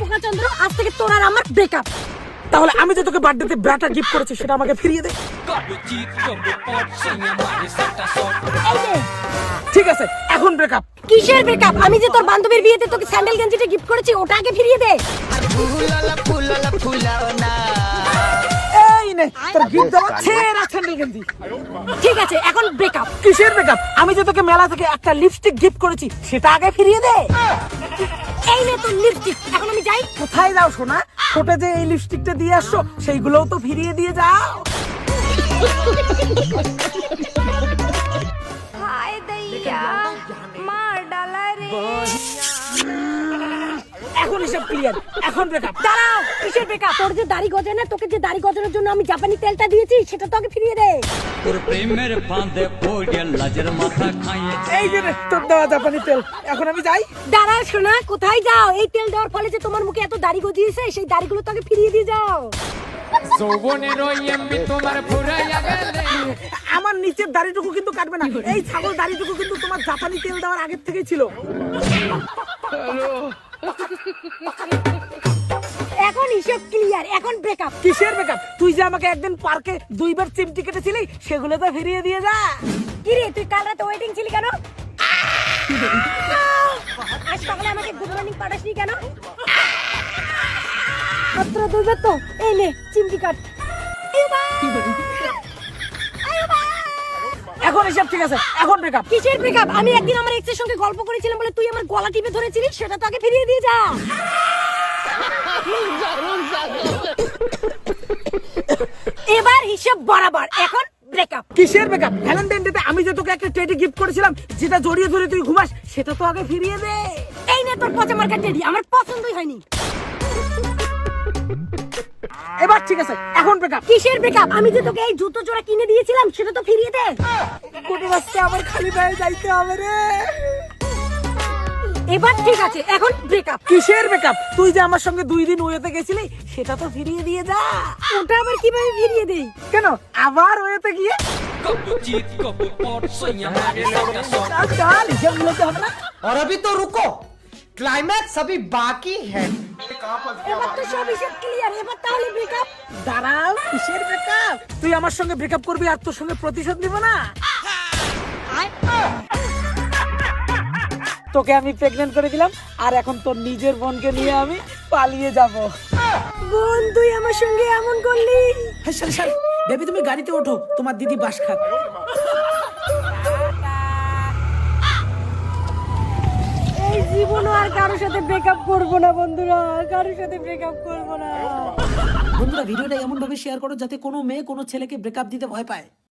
বোকাচন্দ্র, আজ থেকে তোর আর আমার ব্রেকআপ। তাহলে আমি যে তোকে বার্থডেতে ব্যাটা গিফট করেছি সেটা আমাকে ফিরিয়ে দে। এই নে। ঠিক আছে, এখন ব্রেকআপ। কিসের ব্রেকআপ? আমি যে তোর বান্ধবীর বিয়েতে তোকে স্যান্ডেল গেঞ্জিটা গিফট করেছি ওটা আগে ফিরিয়ে দে। এই নে তোর গিফট দেওয়া ছেঁড়া স্যান্ডেল গেঞ্জি। ঠিক আছে, এখন ব্রেকআপ। কিসের ব্রেকআপ? আমি যে তোকে মেলা থেকে একটা লিপস্টিক গিফট করেছি সেটা আগে ফিরিয়ে দে। এই নে তোর লিপস্টিক, এখন আমি যাই। কোথায় যাও সোনা? ঠোঁটে যে এই লিপস্টিকটা দিয়ে আসছো সেইগুলোও তো ফিরিয়ে দিয়ে যাও। হায় দইয়া মার ডালা রে। এখন এসব ক্লিয়ার, এখন ব্রেকআপ। দাঁড়াও, কিসের ব্রেকআপ? তোর যে দাড়ি গজায় না, তোকে যে দাড়ি গজানোর জন্য আমি জাপানি তেলটা দিয়েছি সেটা তো আগে ফিরিয়ে দে। তোর প্রেমের ফাঁদে পড়ে লাজের মাথা খাইয়েছে। এই যে রে, তোর দেওয়া জাপানি তেল। এখন আমি যাই। দাঁড়াও শোনা, কোথায় যাও? এই তেল দেওয়ার ফলে যে তোমার মুখে এত দাড়ি গজিয়েছে সেই দাড়িগুলো তো আগে ফিরিয়ে দিয়ে যাও। আমার নিচের দাড়িটুকু কিন্তু কাটবে না। এই ছাগল দাড়িটুকু কিন্তু তোমার জাপানি তেল দেওয়ার আগের থেকেই ছিল। এখন হিসেব ক্লিয়ার, এখন ব্রেকআপ। কিসের ব্রেকআপ? তুই যে আমাকে একদিন পার্কে 2 বার চিমটি কেটেছিলি সেগুলো তো ফিরিয়ে দিয়ে যা। কি রে, তুই কাল রাতে ওয়েটিং ছিলি কেন? আজ সকালে আমাকে গুড মর্নিং পাঠাসনি কেন? মাত্র 2 বার তো। এই নে চিমটি কাট। এখন এসব ঠিক আছে, এখন ব্রেকআপ। কিসের ব্রেকআপ? আমি একদিন আমার এক্সের সঙ্গে গল্প করেছিলাম বলে তুই আমার গলা টিপে ধরেছিলি, সেটা তো আগে ফিরিয়ে দিয়ে যা। এবার হিসাব বরাবর, এখন ব্রেকআপ। কিসের ব্রেকআপ? ভ্যালেন্টাইন ডে তে আমি যে তোকে একটা টেডি গিফট করেছিলাম যেটা জড়িয়ে ধরে তুই ঘুমাস সেটা তো আগে ফিরিয়ে দে। এই নে তোর পচা মার্কা টেডি, আমার পছন্দই হয়নি। এবার ঠিক আছে, এখন ব্রেকআপ। কিসের ব্রেকআপ? আমি যে তোকে এই জুতো জোড়া কিনে দিয়েছিলাম সেটা তো ফিরিয়ে দে। কোটি রাস্তায় আমার খালি পায়ে যাইতে হবে রে। এবার ঠিক আছে, এখন ব্রেকআপ। কিসের ব্রেকআপ? তুই যে আমার সঙ্গে 2 দিন ওয়েতে গেছিলি সেটা তো ফিরিয়ে দিয়ে যা। ওটা আবার কিভাবে ফিরিয়ে দেই? কেন আবার ওয়েতে গিয়ে? চল হিসাব মিলাতে হবে না। और अभी तो रुको, क्लाइमैक्स अभी बाकी है। এবার তো সব হিসাব ক্লিয়ার, এবার তাহলে ব্রেকআপ। দাঁড়াও, কিসের ব্রেকআপ? তুই আমার সঙ্গে ব্রেকআপ করবি আর তোর সঙ্গে প্রতিশোধ নিব না? তোকে আমি প্রেগন্যান্ট করে দিলাম আর এখন তোর নিজের বোনকে নিয়ে আমি পালিয়ে যাব। বোন, তুই আমার সঙ্গে এমন করলি? হ্যাঁ সরি সরি, বেবি তুমি গাড়িতে ওঠো, তোমার দিদি বাস খাক। এই জীবনও আর কারোর সাথে ব্রেকআপ করব না বন্ধুরা, কারোর সাথে ব্রেকআপ করব না। বন্ধুরা ভিডিওটা এমন ভাবে শেয়ার করো যাতে কোনো মেয়ে কোনো ছেলেকে ব্রেকআপ দিতে ভয় পায়।